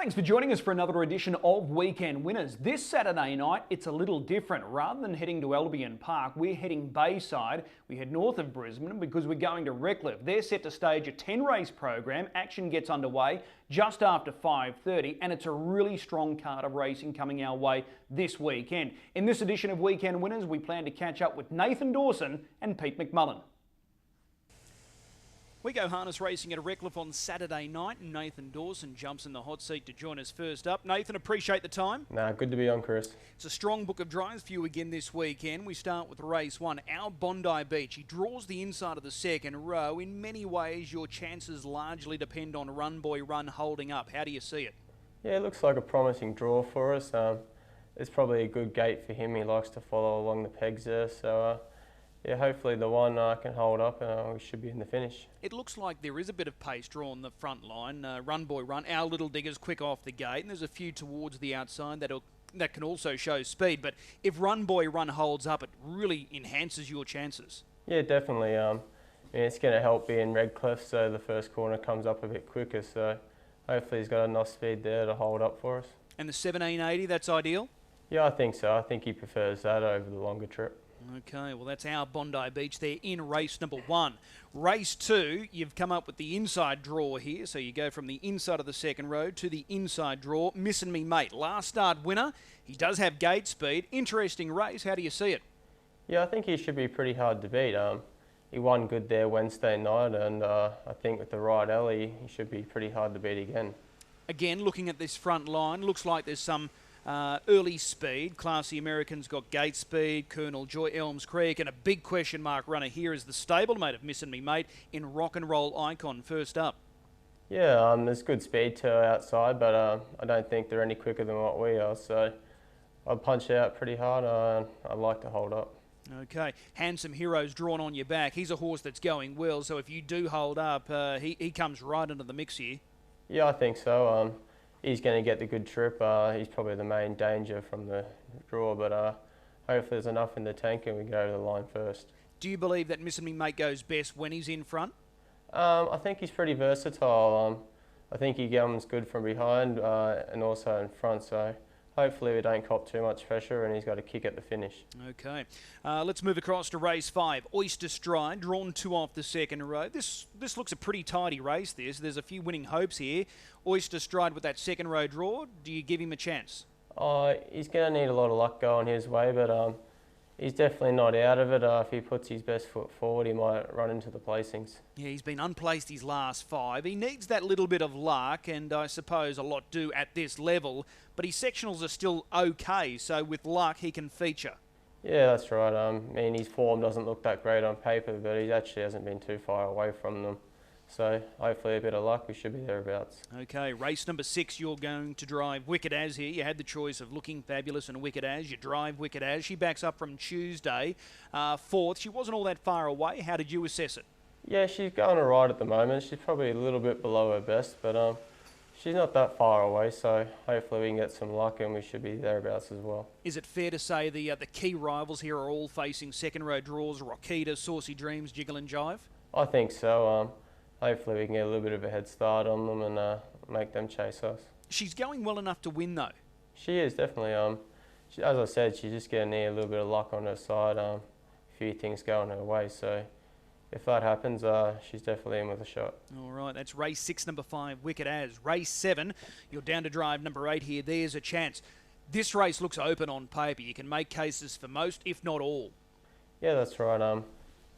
Thanks for joining us for another edition of Weekend Winners. This Saturday night, it's a little different. Rather than heading to Albion Park, we're heading Bayside. We head north of Brisbane because we're going to Redcliffe. They're set to stage a 10-race program. Action gets underway just after 5:30, and it's a really strong card of racing coming our way this weekend. In this edition of Weekend Winners, we plan to catch up with Nathan Dawson and Pete McMullen. We go harness racing at Redcliffe on Saturday night, and Nathan Dawson jumps in the hot seat to join us first up. Nathan, appreciate the time. Nah, good to be on, Chris. It's a strong book of drives for you again this weekend. We start with race one, our Bondi Beach. He draws the inside of the second row. In many ways, your chances largely depend on Run Boy Run holding up. How do you see it? Yeah, it looks like a promising draw for us. It's probably a good gate for him. He likes to follow along the pegs there, so yeah, hopefully the one can hold up and we should be in the finish. It looks like there is a bit of pace drawn the front line. Run Boy Run, our little digger's quick off the gate, and there's a few towards the outside that can also show speed. But if Run Boy Run holds up, it really enhances your chances. Yeah, definitely. It's going to help being Redcliffe, so the first corner comes up a bit quicker. So hopefully he's got enough speed there to hold up for us. And the 1780, that's ideal? Yeah, I think so. I think he prefers that over the longer trip. Okay, well that's our Bondi Beach there in race number one. Race two, you've come up with the inside draw here, so you go from the inside of the second row to the inside draw. Missin' Me Mate, last start winner. He does have gate speed. Interesting race. How do you see it? Yeah, I think he should be pretty hard to beat. He won good there Wednesday night, and I think with the right alley, he should be pretty hard to beat again. Again, looking at this front line, looks like there's some early speed. Classy Americans got gate speed, Colonel Joy Elms Creek, and a big question mark runner here is the stablemate of Missin' Me Mate in Rock and Roll Icon first up. Yeah, there's good speed to her outside, but I don't think they're any quicker than what we are, so I'll punch out pretty hard. I'd like to hold up. Okay, Handsome Hero's drawn on your back. He's a horse that's going well, so if you do hold up, he comes right into the mix here. Yeah, I think so. He's going to get the good trip. He's probably the main danger from the draw, but hopefully there's enough in the tank and we go to the line first. Do you believe that Missin' Me Mate goes best when he's in front? I think he's pretty versatile. I think he comes good from behind and also in front, so hopefully we don't cop too much pressure and he's got a kick at the finish. Okay, let's move across to race five. Oyster Stride, drawn two off the second row. This looks a pretty tidy race. There's a few winning hopes here. Oyster Stride with that second row draw, do you give him a chance? He's going to need a lot of luck going his way, but he's definitely not out of it. If he puts his best foot forward, he might run into the placings. Yeah, he's been unplaced his last five. He needs that little bit of luck, and I suppose a lot do at this level, but his sectionals are still okay, so with luck he can feature. Yeah, that's right. I mean, his form doesn't look that great on paper, but he actually hasn't been too far away from them. So hopefully a bit of luck, we should be thereabouts. Okay, race number 6, you're going to drive Wicked As here. You had the choice of Looking Fabulous and Wicked As. You drive Wicked As. She backs up from Tuesday, fourth. She wasn't all that far away. How did you assess it? Yeah, she's going all right at the moment. She's probably a little bit below her best, but she's not that far away, so hopefully we can get some luck and we should be thereabouts as well. Is it fair to say the key rivals here are all facing second row draws, Rockita, Saucy Dreams, Jiggle and Jive? I think so. Hopefully we can get a little bit of a head start on them and make them chase us. She's going well enough to win though. She is, definitely. As I said, she's just going to need a little bit of luck on her side, a few things going her way, so if that happens, she's definitely in with a shot. All right, that's race 6, number 5, Wicked As. Race 7, you're down to drive number 8 here. There's a chance. This race looks open on paper. You can make cases for most, if not all. Yeah, that's right.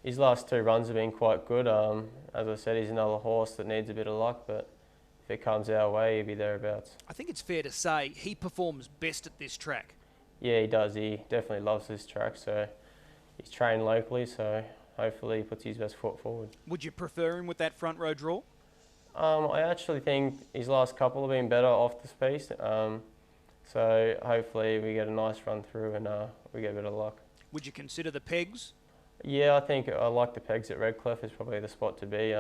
His last 2 runs have been quite good. As I said, he's another horse that needs a bit of luck, but if it comes our way, he'll be thereabouts. I think it's fair to say he performs best at this track. Yeah, he does. He definitely loves this track, so he's trained locally, so hopefully he puts his best foot forward. Would you prefer him with that front row draw? I actually think his last couple have been better off the piece, so hopefully we get a nice run through and we get a bit of luck. Would you consider the pegs? Yeah, I think I like the pegs at Redcliffe. Is probably the spot to be,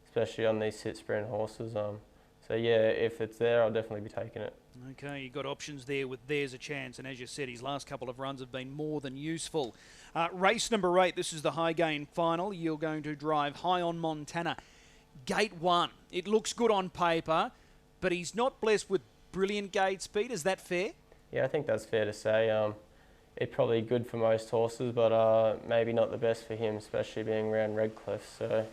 especially on these sit sprint horses. So yeah, if it's there, I'll definitely be taking it. Okay, you've got options there with There's a Chance, and as you said, his last couple of runs have been more than useful. Race number 8, this is the high gain final. You're going to drive High on Montana. Gate 1, it looks good on paper. but he's not blessed with brilliant gate speed. Is that fair? Yeah, I think that's fair to say. It's probably good for most horses, but maybe not the best for him, especially being around Redcliffe. So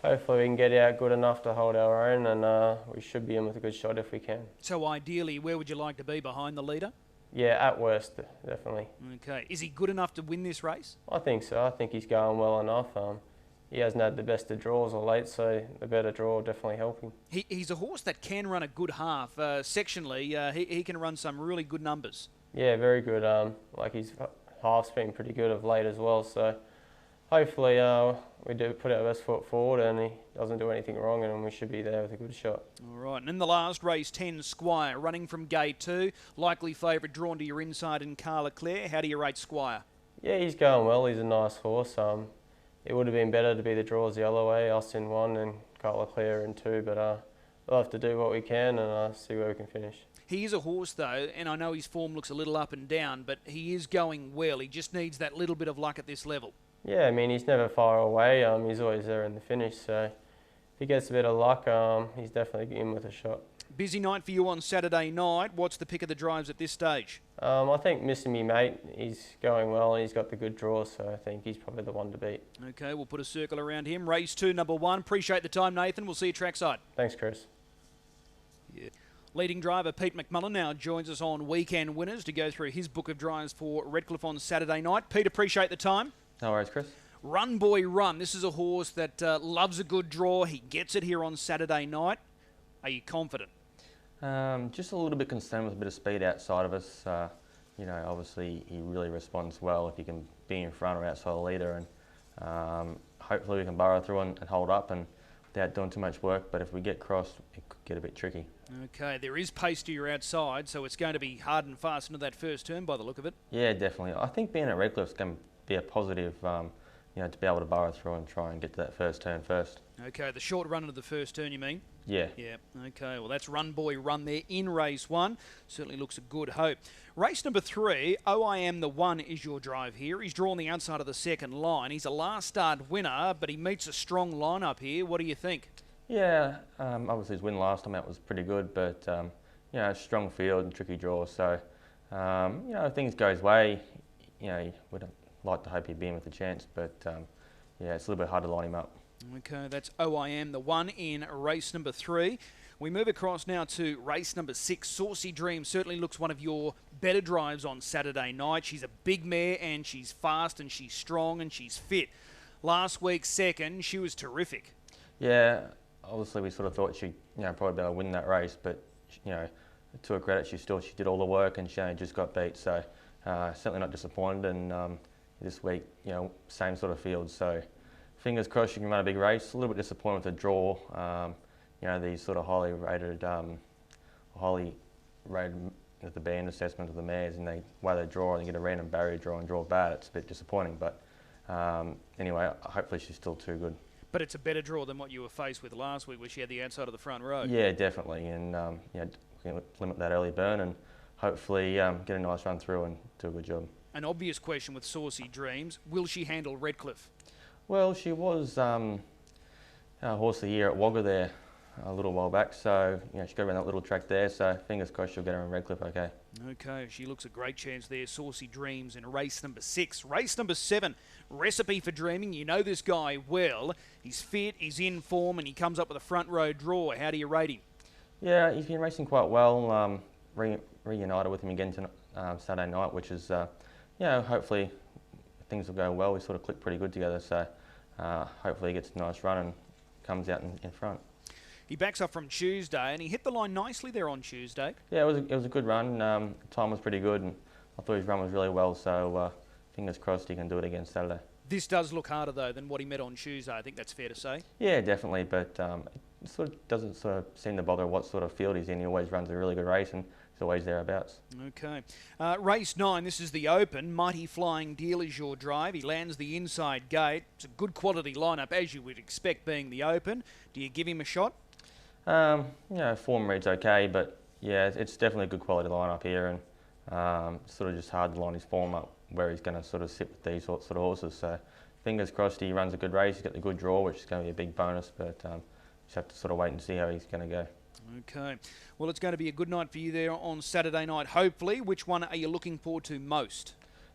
hopefully we can get out good enough to hold our own, and we should be in with a good shot if we can. So ideally, where would you like to be, behind the leader? Yeah, at worst, definitely. Okay. Is he good enough to win this race? I think so. I think he's going well enough. He hasn't had the best of draws or late, so the better draw will definitely help him. He's a horse that can run a good half. Sectionally, he can run some really good numbers. Yeah, very good. Like his half's been pretty good of late as well, so hopefully we do put our best foot forward and he doesn't do anything wrong, and we should be there with a good shot. All right, and in the last race, 10 Squire, running from gate 2. Likely favourite, drawn to your inside in Carla Clare. How do you rate Squire? Yeah, he's going well. He's a nice horse. It would have been better to be the draws the other way, us in 1 and Carla Clare in 2, but we'll have to do what we can and see where we can finish. He is a horse, though, and I know his form looks a little up and down, but he is going well. He just needs that little bit of luck at this level. Yeah, I mean, he's never far away. He's always there in the finish, so if he gets a bit of luck, he's definitely in with a shot. Busy night for you on Saturday night. What's the pick of the drives at this stage? I think Missing Me Mate, he's going well and he's got the good draws, so I think he's probably the one to beat. Okay, we'll put a circle around him. Race 2, number 1. Appreciate the time, Nathan. We'll see you trackside. Thanks, Chris. Yeah. Leading driver Pete McMullen now joins us on Weekend Winners to go through his book of drives for Redcliffe on Saturday night. Pete, appreciate the time. No worries, Chris. Run Boy Run. This is a horse that loves a good draw. He gets it here on Saturday night. Are you confident? Just a little bit concerned with a bit of speed outside of us. You know, obviously he really responds well if he can be in front or outside the leader, and hopefully we can burrow through and hold up and without doing too much work. But if we get crossed, it could get a bit tricky. Okay, there is pace to your outside, so it's going to be hard and fast into that first turn by the look of it. Yeah, definitely. I think being at Redcliffe is going to be a positive, you know, to be able to burrow through and try and get to that first turn first. Okay, the short run into the first turn, you mean? Yeah. Yeah, okay. Well, that's Run Boy Run there in race 1. Certainly looks a good hope. Race number 3, I Am the One is your drive here. He's drawn the outside of the second line. He's a last start winner, but he meets a strong lineup here. What do you think? Yeah, obviously his win last time out was pretty good, but, you know, strong field and tricky draw. So, you know, if things go his way, you know, we'd like to hope he'd be in with a chance, but, yeah, it's a little bit hard to line him up. Okay, that's I Am the One in race number 3. We move across now to race number 6. Saucy Dream certainly looks one of your better drives on Saturday night. She's a big mare and she's fast and she's strong and she's fit. Last week, second, she was terrific. Yeah, obviously we sort of thought she'd, you know, probably be able to win that race, but, you know, to her credit, she did all the work and she only just got beat. So certainly not disappointed. And this week, you know, same sort of field. So fingers crossed she can run a big race. A little bit disappointed with the draw. You know, these sort of highly rated with the band assessment of the mares, and the way they draw and they get a random barrier draw and draw bad. It's a bit disappointing, but anyway, hopefully she's still too good. But it's a better draw than what you were faced with last week, where she had the outside of the front row. Yeah, definitely, and you know, we can limit that early burn and hopefully get a nice run through and do a good job. An obvious question with Saucy Dreams: will she handle Redcliffe? Well, she was horse of the year at Wagga there a little while back, so you know, she got around that little track there, so fingers crossed she'll get her in Redcliffe okay. Okay, she looks a great chance there, Saucy Dreams, in race number 6. Race number 7, Recipe for Dreaming. You know this guy well. He's fit, he's in form, and he comes up with a front row draw. How do you rate him? Yeah, he's been racing quite well. Reunited with him again tonight, Saturday night, which is, you know, hopefully things will go well. We sort of click pretty good together, so hopefully he gets a nice run and comes out in front. He backs up from Tuesday, and he hit the line nicely there on Tuesday. Yeah, it was a good run. Time was pretty good, and I thought his run was really well, so fingers crossed he can do it again Saturday. This does look harder, though, than what he met on Tuesday. I think that's fair to say. Yeah, definitely, but it sort of doesn't sort of seem to bother what sort of field he's in. He always runs a really good race, and he's always thereabouts. Okay. Race 9, this is the Open. Mighty Flying Deal is your drive. He lands the inside gate. It's a good quality lineup, as you would expect, being the Open. Do you give him a shot? You know, form reads okay, but yeah, it's definitely a good quality lineup here, and sort of just hard to line his form up where he's going to sort of sit with these sort of horses. So fingers crossed he runs a good race. He's got the good draw, which is going to be a big bonus, but just have to sort of wait and see how he's going to go. Okay. Well, it's going to be a good night for you there on Saturday night, hopefully. Which one are you looking forward to most?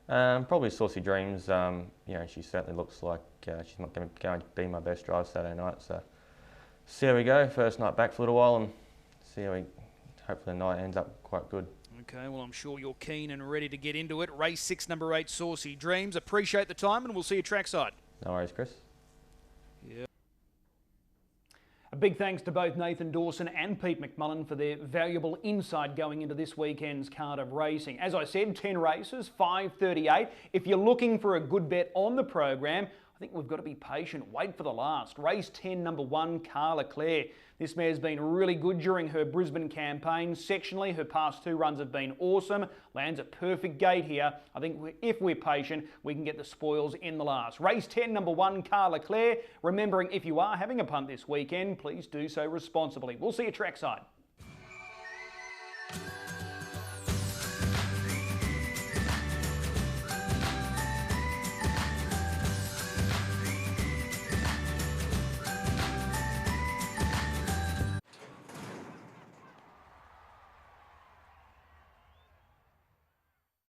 Probably Saucy Dreams. You know, she certainly looks like she's not going to be my best drive Saturday night. So see how we go. First night back for a little while and see how hopefully the night ends up quite good. Okay, well, I'm sure you're keen and ready to get into it. Race 6, number 8, Saucy Dreams. Appreciate the time and we'll see you trackside. No worries, Chris. Yeah. A big thanks to both Nathan Dawson and Pete McMullen for their valuable insight going into this weekend's card of racing. As I said, 10 races, 5:38. If you're looking for a good bet on the program, I think we've got to be patient. Wait for the last. Race 10, number 1, Carla Clare. This mare's been really good during her Brisbane campaign. Sectionally, her past 2 runs have been awesome. Lands a perfect gate here. I think if we're patient, we can get the spoils in the last. Race 10, number 1, Carla Clare. Remembering, if you are having a punt this weekend, please do so responsibly. We'll see you trackside.